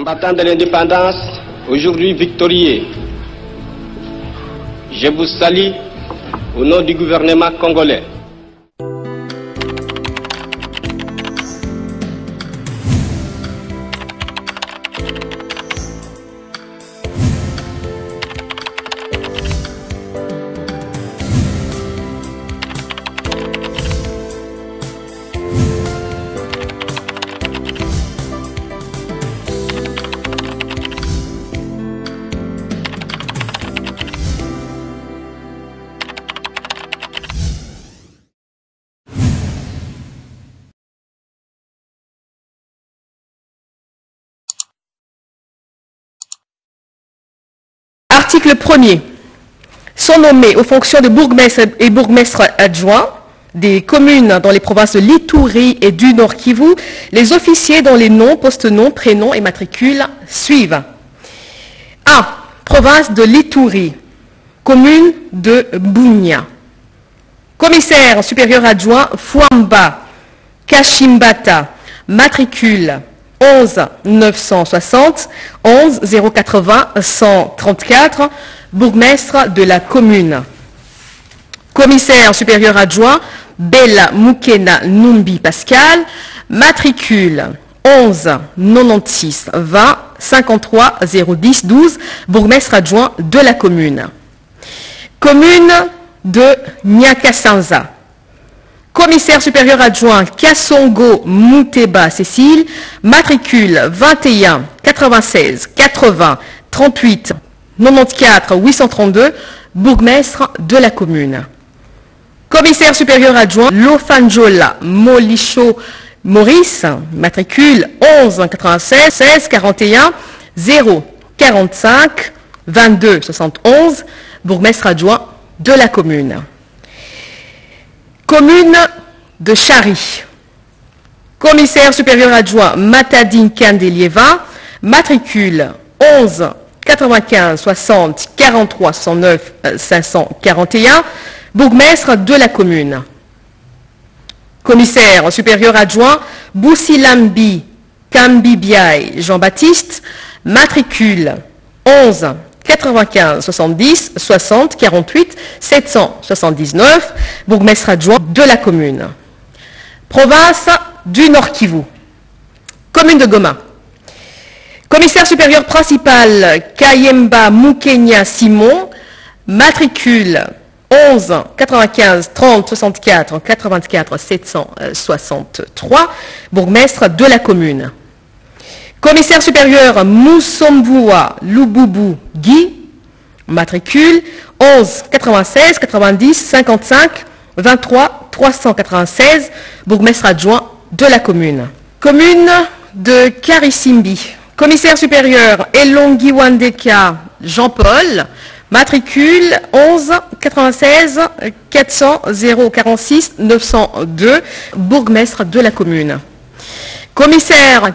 Combattants de l'indépendance, aujourd'hui victorieux, je vous salue au nom du gouvernement congolais. Article 1er. Sont nommés aux fonctions de bourgmestre et bourgmestre adjoints des communes dans les provinces de l'Ituri et du Nord Kivu, les officiers dont les noms, post-noms, prénoms et matricules suivent. 1. Province de l'Ituri. Commune de Bunia. Commissaire supérieur adjoint Fouamba Kashimbata. Matricule 11 960 11 080 134, bourgmestre de la commune. Commissaire supérieur adjoint Bella Mukena Numbi Pascal, matricule 11 96 20 53 010 12, bourgmestre adjoint de la commune. Commune de Nyakasanza. Commissaire supérieur adjoint Kassongo Mouteba Cécile, matricule 21 96 80 38 94 832, bourgmestre de la commune. Commissaire supérieur adjoint Lofanjola Molicho Maurice, matricule 11 96 16 41 0 45 22 71, bourgmestre adjoint de la commune. Commune de Chari. Commissaire supérieur adjoint Matadine Kandelieva, matricule 11 95 60 43 109 541, bourgmestre de la commune. Commissaire supérieur adjoint Boussilambi Kambibiaï Jean-Baptiste, matricule 11 95 70 60 48 779, bourgmestre adjoint de la commune. Province du Nord Kivu. Commune de Goma. Commissaire supérieur principal Kayemba Mukenya Simon, matricule 11 95 30 64 84 763, bourgmestre de la commune. Commissaire supérieur Moussombua Lububu Guy, matricule 11 96 90 55 23 396, bourgmestre adjoint de la commune. Commune de Karisimbi. Commissaire supérieur Elongiwandeka Jean-Paul, matricule 11 96 400 046 902, bourgmestre de la commune. Commissaire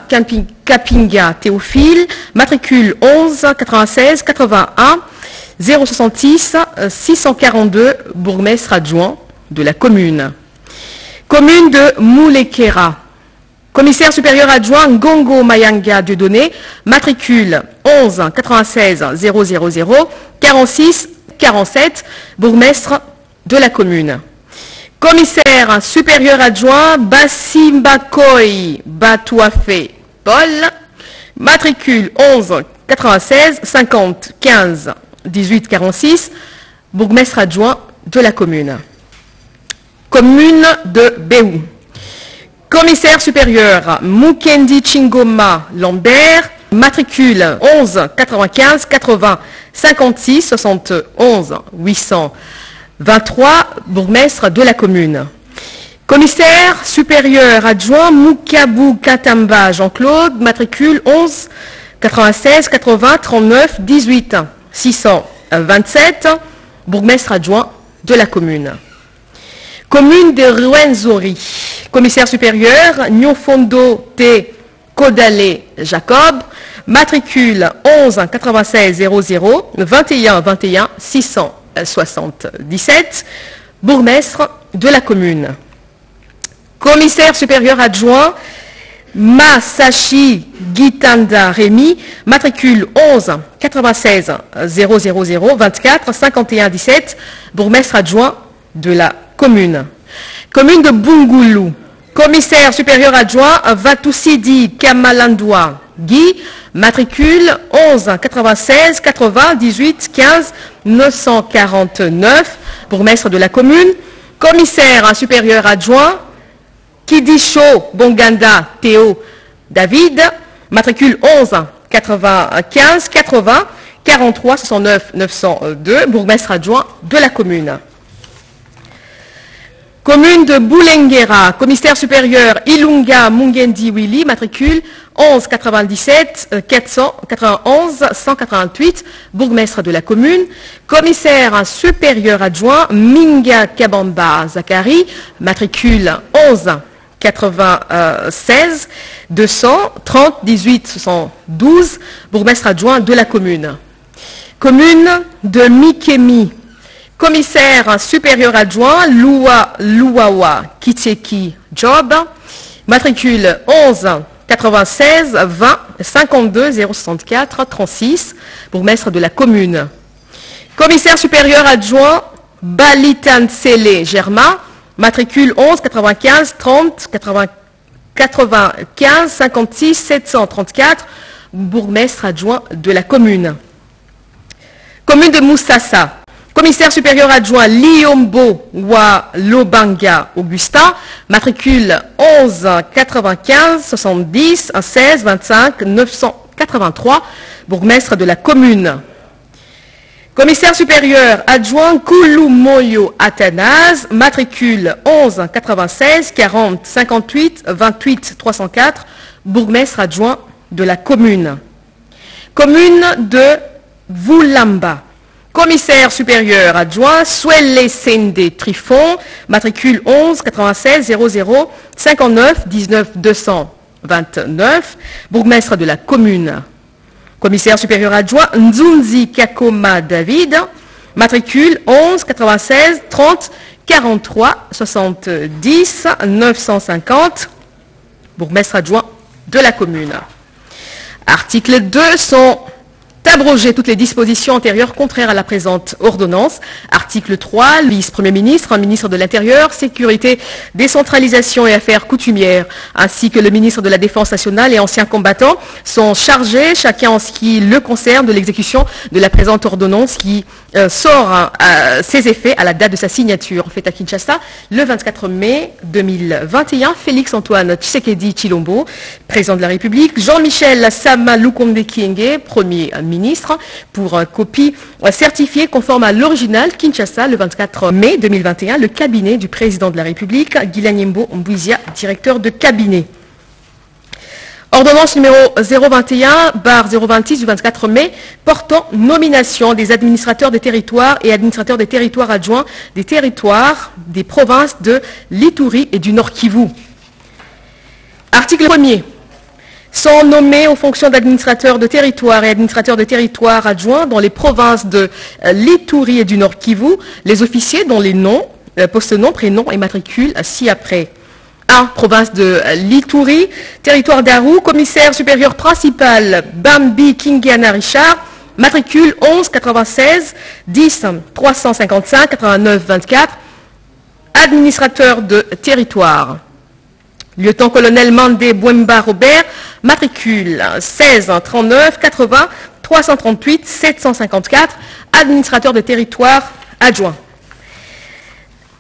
Kapinga Théophile, matricule 11 96 81 066 642, bourgmestre adjoint de la commune. Commune de Moulekera. Commissaire supérieur adjoint Ngongo Mayanga Dieudonné, matricule 11 96 000 46 47, bourgmestre de la commune. Commissaire supérieur adjoint Bassimbakoy Batouafé Paul, matricule 11 96 50 15 18 46, bourgmestre adjoint de la commune. Commune de Béou. Commissaire supérieur Mukendi Chingoma Lambert, matricule 11 95 80 56 71 823, bourgmestre de la commune. Commissaire supérieur adjoint Moukabou Katamba Jean-Claude, matricule 11 96 80 39 18 627, bourgmestre adjoint de la commune. Commune de Rwenzori. Commissaire supérieur Nyofondo T. Kodale Jacob, matricule 11 96 00 21 21 677, bourgmestre de la commune. Commissaire supérieur adjoint Masashi Gitanda Rémi, matricule 11 96 000 24 51 17, bourgmestre adjoint de la commune. Commune de Bungoulou, commissaire supérieur adjoint Vatousidi Kamalandoua Guy, matricule 11 96 80 18 15 949, bourgmestre de la commune. Commissaire supérieur adjoint Kidisho Bonganda Théo David, matricule 11 95 80 43 69 902, bourgmestre adjoint de la commune. Commune de Boulenguera, commissaire supérieur Ilunga Mungendi Willy, matricule 11 97 491 188, bourgmestre de la commune. Commissaire supérieur adjoint Minga Kabamba Zakari, matricule 11 96 200 30 18 72, bourgmestre adjoint de la commune. Commune de Mikemi, commissaire supérieur adjoint Louawa Kiteki Job, matricule 11 96 20 52 064 36, bourgmestre de la commune. Commissaire supérieur adjoint Balitan Sele Germain, matricule 11 95 30 95 56 734, bourgmestre adjoint de la commune. Commune de Moussassa, commissaire supérieur adjoint Liombo Lobanga Augustin, matricule 11 95 70 16 25 983, bourgmestre de la commune. Commissaire supérieur adjoint Kouloumoyo Athanase, matricule 11 96 40 58 28 304, bourgmestre adjoint de la commune. Commune de Voulamba, commissaire supérieur adjoint Swelle Sende Trifon, matricule 11 96 00 59 19 229, bourgmestre de la commune. Commissaire supérieur adjoint Nzunzi Kakoma David, matricule 11 96 30 43 70 950, bourgmestre adjoint de la commune. Article 2 sont abrogées toutes les dispositions antérieures contraires à la présente ordonnance. Article 3, vice-premier ministre, ministre de l'Intérieur, Sécurité, Décentralisation et Affaires coutumières, ainsi que le ministre de la Défense nationale et anciens combattants sont chargés, chacun en ce qui le concerne, de l'exécution de la présente ordonnance qui sort ses effets à la date de sa signature. Faite à Kinshasa, le 24 mai 2021, Félix-Antoine Tshisekedi Tshilombo, président de la République, Jean-Michel Sama Lukonde Kienge, premier ministre, pour copie certifiée conforme à l'original, Kinshasa, le 24 mai 2021, le cabinet du président de la République, Guilanyembo Mbouizia, directeur de cabinet. Ordonnance numéro 021/026 du 24 mai portant nomination des administrateurs des territoires et administrateurs des territoires adjoints des territoires des provinces de l'Ituri et du Nord Kivu. Article 1er. Sont nommés aux fonctions d'administrateurs de territoire et administrateurs de territoire adjoints dans les provinces de l'Ituri et du Nord Kivu les officiers dont les noms, poste-nom, prénom et matricule ci-après. 1. Province de l'Ituri, territoire d'Arou, commissaire supérieur principal Bambi Kingiana Richard, matricule 11 96 10 355 89 24, administrateur de territoire. Lieutenant-colonel Mandé Bouemba Robert, matricule 16 39 80 338 754, administrateur de territoire adjoint.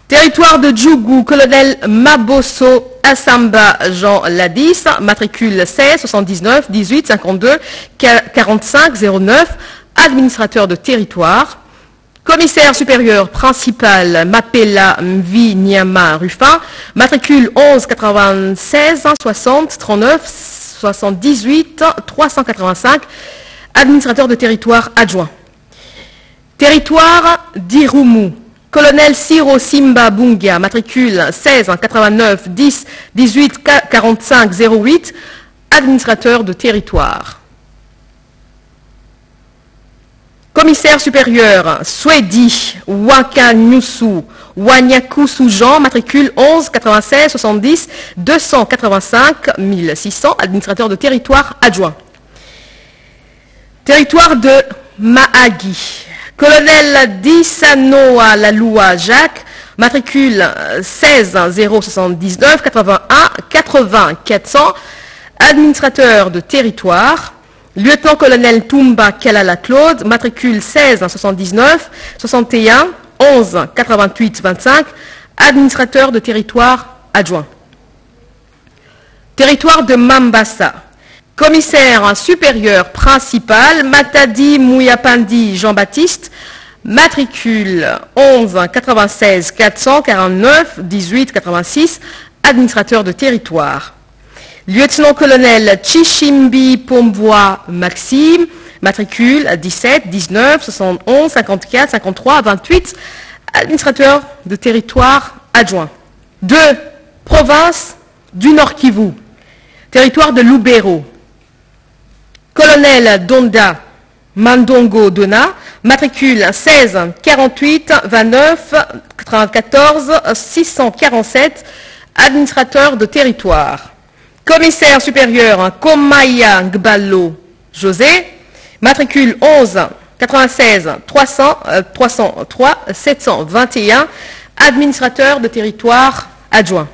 Territoire de Djougou, colonel Mabosso Assamba Jean Ladis, matricule 16 79 18 52 45 09, administrateur de territoire. Commissaire supérieur principal Mapela Mvi Nyama Ruffin, matricule 11 96 60 39 78 385, administrateur de territoire adjoint. Territoire d'Irumu, colonel Siro Simba Bunga, matricule 16 89 10 18 45 08, administrateur de territoire. Commissaire supérieur Swedi Wakanyusu Wanyakusu Jean, matricule 11 96 70 285 1600, administrateur de territoire adjoint. Territoire de Mahagi. Colonel Dissanoa Laloua Jacques, matricule 16 079 81 80 400, administrateur de territoire. Lieutenant-colonel Toumba Kalala Claude, matricule 16 79 61 11 88 25, administrateur de territoire adjoint. Territoire de Mambasa. Commissaire supérieur principal Matadi Mouyapandi Jean-Baptiste, matricule 11 96 449 18 86, administrateur de territoire. Lieutenant-colonel Chichimbi Pombois Maxime, matricule 17 19 71 54 53 28, administrateur de territoire adjoint. 2. Province du Nord Kivu. Territoire de Lubero. Colonel Donda Mandongo Dona, matricule 16 48 29 94 647, administrateur de territoire. Commissaire supérieur Komaya Gbalo José, matricule 11 96 303 721, administrateur de territoire adjoint.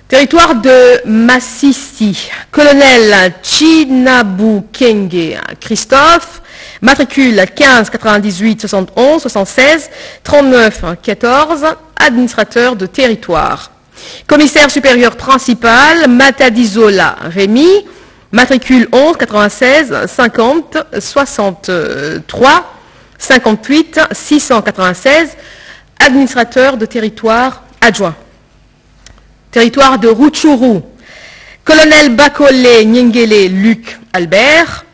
Territoire de Massissi, colonel Chinabu Kenge Christophe, matricule 15 98 71 76 39 14, administrateur de territoire. Commissaire supérieur principal Matadizola Rémi, matricule 11 96 50 63 58 696, administrateur de territoire adjoint. Territoire de Rutshuru, colonel Bakole Nyengele Luc Albert,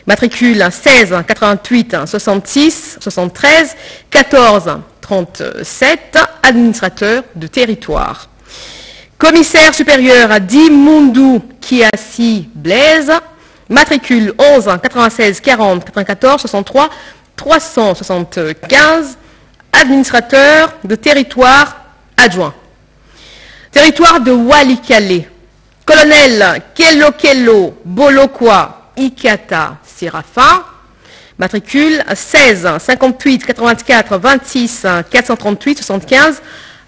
matricule 16 88 66 73 14 37, administrateur de territoire. Commissaire supérieur à Dimundu Kiasi Blaise, matricule 11 96 40 94 63 375, administrateur de territoire adjoint. Territoire de Walikale, colonel Kelokelo Bolokwa Ikata Séraphin, matricule 16 58 84 26 438 75,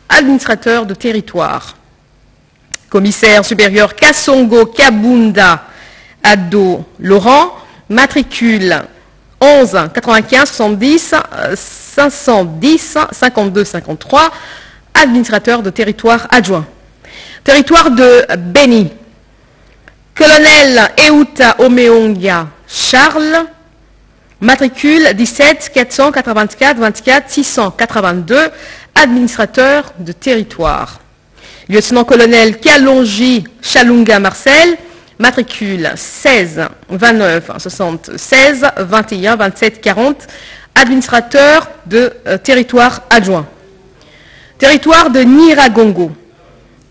administrateur de territoire. Commissaire supérieur Kassongo Kabunda Ado Laurent, matricule 11 95 70 510 52 53, administrateur de territoire adjoint. Territoire de Beni, colonel Euta Omeongia Charles, matricule 17 484 24 682, administrateur de territoire. Lieutenant-colonel Kalonji Chalunga Marcel, matricule 16 29 76 21 27 40, administrateur de territoire adjoint. Territoire de Niragongo,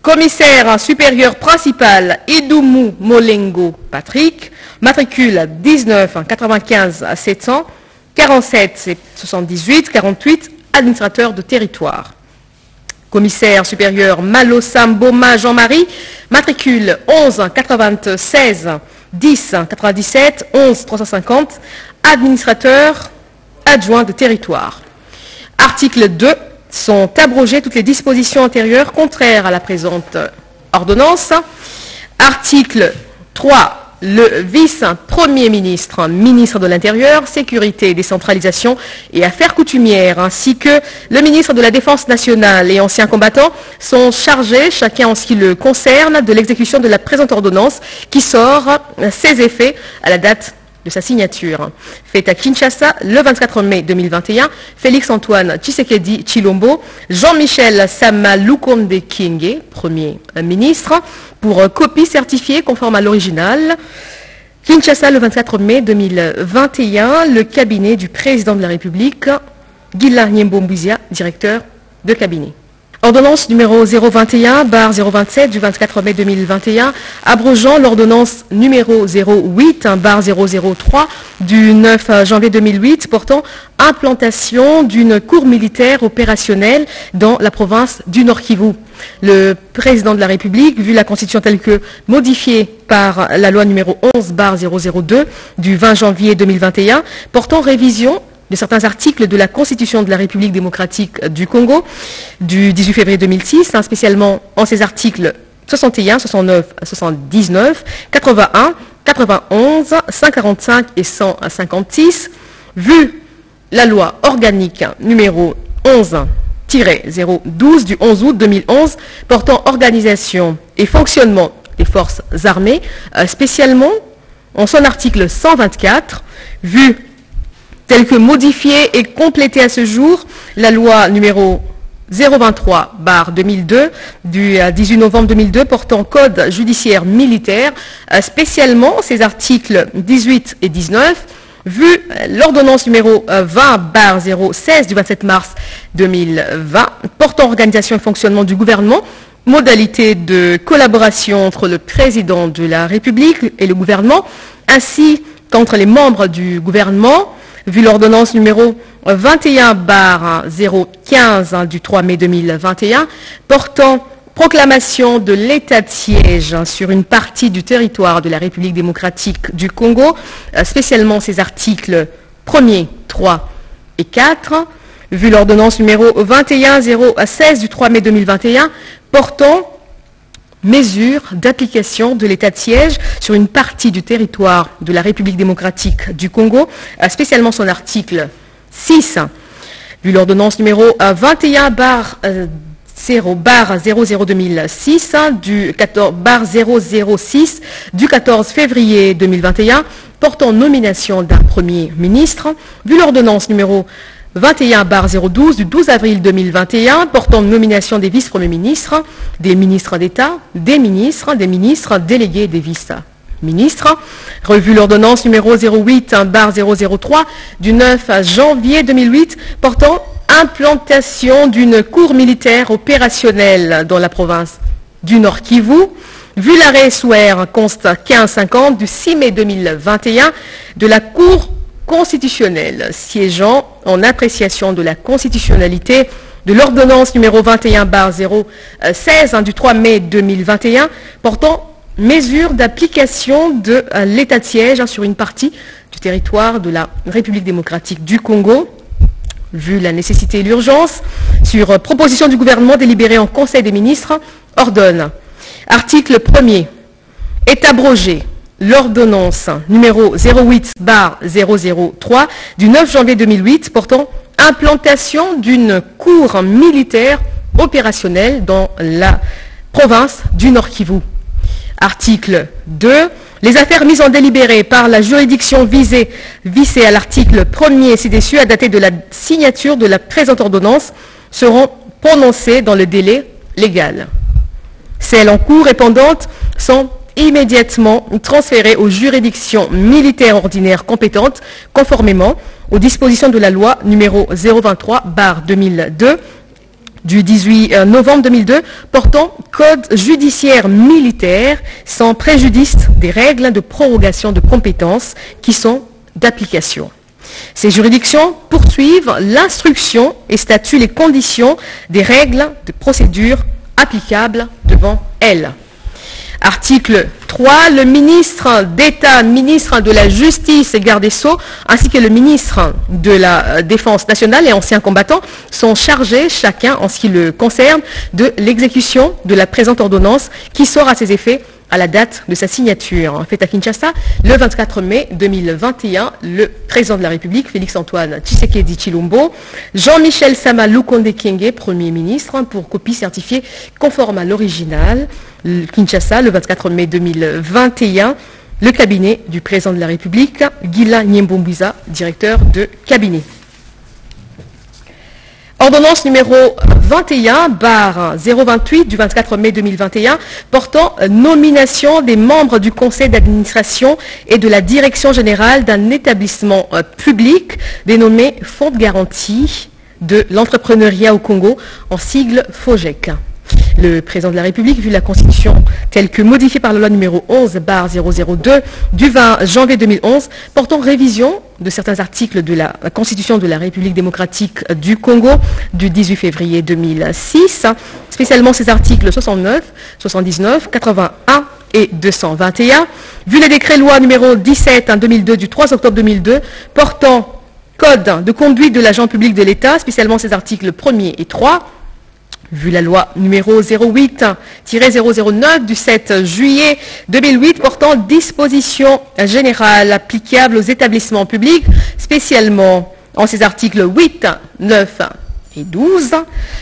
commissaire supérieur principal Idumu Molengo Patrick, matricule 19 95 700 47 78 48, administrateur de territoire. Commissaire supérieur Malosamboma Jean-Marie, matricule 11 96 10 97 11 350, administrateur adjoint de territoire. Article 2. Sont abrogées toutes les dispositions antérieures contraires à la présente ordonnance. Article 3. Le vice-premier ministre, ministre de l'Intérieur, Sécurité, Décentralisation et Affaires coutumières, ainsi que le ministre de la Défense nationale et anciens combattants sont chargés, chacun en ce qui le concerne, de l'exécution de la présente ordonnance qui sort ses effets à la date de sa signature. Fait à Kinshasa le 24 mai 2021, Félix-Antoine Tshisekedi Tshilombo, Jean-Michel Sama Lukonde Kienge, Premier ministre, pour copie certifiée conforme à l'original. Kinshasa le 24 mai 2021, le cabinet du président de la République, Guilla Nyembo Mbouizia, directeur de cabinet. Ordonnance numéro 021/027 du 24 mai 2021, abrogeant l'ordonnance numéro 08/003 du 9 janvier 2008 portant implantation d'une cour militaire opérationnelle dans la province du Nord Kivu. Le président de la République, vu la Constitution telle que modifiée par la loi numéro 11/002 du 20 janvier 2021, portant révision de certains articles de la Constitution de la République démocratique du Congo du 18 février 2006, spécialement en ses articles 61, 69, 79, 81, 91, 145 et 156, vu la loi organique numéro 11-012 du 11 août 2011 portant organisation et fonctionnement des forces armées, spécialement en son article 124, vu tel que modifié et complété à ce jour la loi numéro 023/2002 du 18 novembre 2002 portant code judiciaire militaire, spécialement ses articles 18 et 19, vu l'ordonnance numéro 20/016 du 27 mars 2020 portant organisation et fonctionnement du gouvernement, modalité de collaboration entre le président de la République et le gouvernement, ainsi qu'entre les membres du gouvernement, vu l'ordonnance numéro 21/015 du 3 mai 2021, portant proclamation de l'état de siège sur une partie du territoire de la République démocratique du Congo, spécialement ses articles 1er, 3 et 4, vu l'ordonnance numéro 21/016 du 3 mai 2021, portant mesures d'application de l'état de siège sur une partie du territoire de la République démocratique du Congo, spécialement son article 6, vu l'ordonnance numéro 21/00/002006 du 14/006 du 14 février 2021 portant nomination d'un Premier ministre, vu l'ordonnance numéro 21/012 du 12 avril 2021 portant nomination des vice-premiers ministres, des ministres d'État, des ministres délégués des vice-ministres, revu l'ordonnance numéro 08/003 du 9 janvier 2008 portant implantation d'une cour militaire opérationnelle dans la province du Nord Kivu, vu l'arrêt SOR const 1550 du 6 mai 2021 de la Cour constitutionnelle siégeant en appréciation de la constitutionnalité de l'ordonnance numéro 21/016 du 3 mai 2021 portant mesure d'application de l'état de siège sur une partie du territoire de la République démocratique du Congo, vu la nécessité et l'urgence, sur proposition du gouvernement délibéré en Conseil des ministres, ordonne. Article 1er. Est abrogé l'ordonnance numéro 08/003 du 9 janvier 2008 portant implantation d'une cour militaire opérationnelle dans la province du Nord Kivu. Article 2. Les affaires mises en délibéré par la juridiction visée à l'article 1er ci-dessus à dater de la signature de la présente ordonnance seront prononcées dans le délai légal. Celles en cours et pendantes sont immédiatement transférées aux juridictions militaires ordinaires compétentes conformément aux dispositions de la loi numéro 023/2002 du 18 novembre 2002 portant code judiciaire militaire sans préjudice des règles de prorogation de compétences qui sont d'application. Ces juridictions poursuivent l'instruction et statuent les conditions des règles de procédure applicables devant elles. Article 3. Le ministre d'État, ministre de la Justice et garde des Sceaux, ainsi que le ministre de la Défense nationale et anciens combattants sont chargés, chacun en ce qui le concerne, de l'exécution de la présente ordonnance qui sort à ses effets à la date de sa signature. Faite à Kinshasa, le 24 mai 2021, le président de la République, Félix-Antoine Tshisekedi Tshilombo, Jean-Michel Sama Lukonde Kyenge, Premier ministre, pour copie certifiée conforme à l'original. Kinshasa, le 24 mai 2021, le cabinet du président de la République, Gila Nyembombiza, directeur de cabinet. Ordonnance numéro 21/028 du 24 mai 2021 portant nomination des membres du conseil d'administration et de la direction générale d'un établissement public dénommé Fonds de garantie de l'entrepreneuriat au Congo, en sigle FOGEC. Le président de la République, vu la Constitution telle que modifiée par la loi numéro 11/002 du 20 janvier 2011, portant révision de certains articles de la Constitution de la République démocratique du Congo du 18 février 2006, spécialement ces articles 69, 79, 81 et 221, vu le décret loi numéro 17/2002 du 3 octobre 2002 portant code de conduite de l'agent public de l'État, spécialement ces articles 1er et 3, vu la loi numéro 08-009 du 7 juillet 2008 portant dispositions générales applicables aux établissements publics, spécialement en ces articles 8, 9 et 12,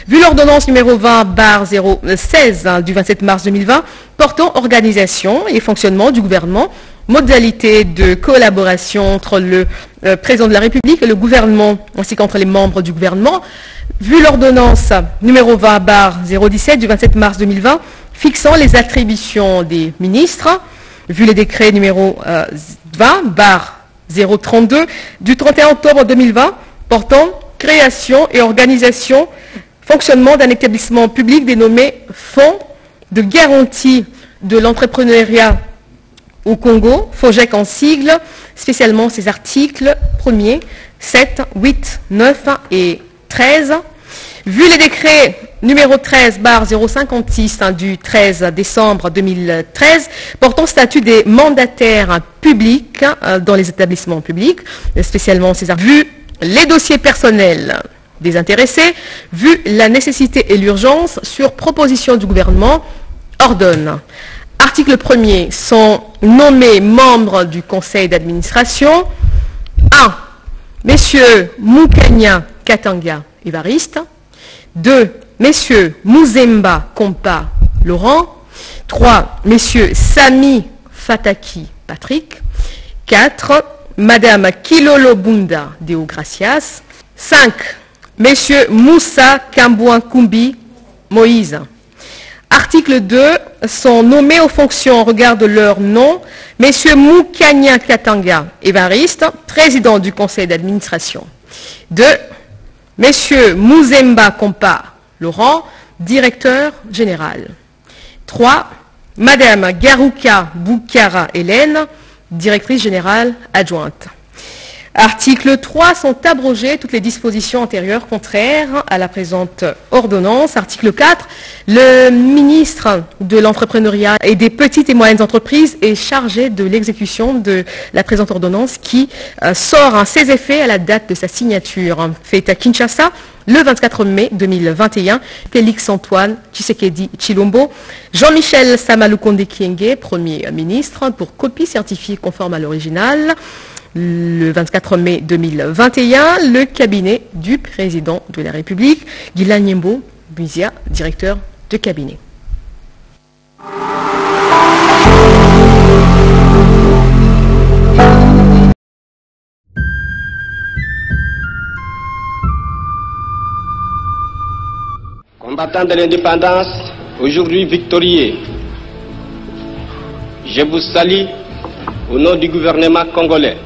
vu l'ordonnance numéro 20/016 du 27 mars 2020 portant organisation et fonctionnement du gouvernement, modalités de collaboration entre le président de la République et le gouvernement, ainsi qu'entre les membres du gouvernement, vu l'ordonnance numéro 20/017 du 27 mars 2020 fixant les attributions des ministres, vu les décrets numéro 20/032 du 31 octobre 2020 portant création et organisation, fonctionnement d'un établissement public dénommé Fonds de garantie de l'entrepreneuriat au Congo, FOGEC en sigle, spécialement ces articles 1er, 7, 8, 9 et 13. Vu les décrets numéro 13/056 du 13 décembre 2013 portant statut des mandataires publics dans les établissements publics, spécialement ces articles. Vu les dossiers personnels des intéressés, vu la nécessité et l'urgence, sur proposition du gouvernement, ordonne. Article 1er, sont nommés membres du conseil d'administration 1. Messieurs Mukanya Katanga Évariste. 2. Messieurs Muzemba Kompa Laurent. 3. Messieurs Sami Fataki Patrick. 4. Madame Kilolo Bunda Deo Gracias. 5. Messieurs Moussa Kambouankumbi Moïse. Article 2, sont nommés aux fonctions en regard de leur nom, messieurs Mukanya Katanga Évariste, président du conseil d'administration. 2. Messieurs Muzemba Kompa Laurent, directeur général. 3. Madame Garuka Boukara Hélène, directrice générale adjointe. Article 3, sont abrogées toutes les dispositions antérieures contraires à la présente ordonnance. Article 4, le ministre de l'entrepreneuriat et des petites et moyennes entreprises est chargé de l'exécution de la présente ordonnance qui sort ses effets à la date de sa signature. Faite à Kinshasa le 24 mai 2021, Félix Antoine Tshisekedi Tshilombo, Jean-Michel Samalukonde Kyenge, Premier ministre, pour copie certifiée conforme à l'original. Le 24 mai 2021, le cabinet du président de la République, Guilain Nyembo Buzia, directeur de cabinet. Combattants de l'indépendance, aujourd'hui victorieux, je vous salue au nom du gouvernement congolais.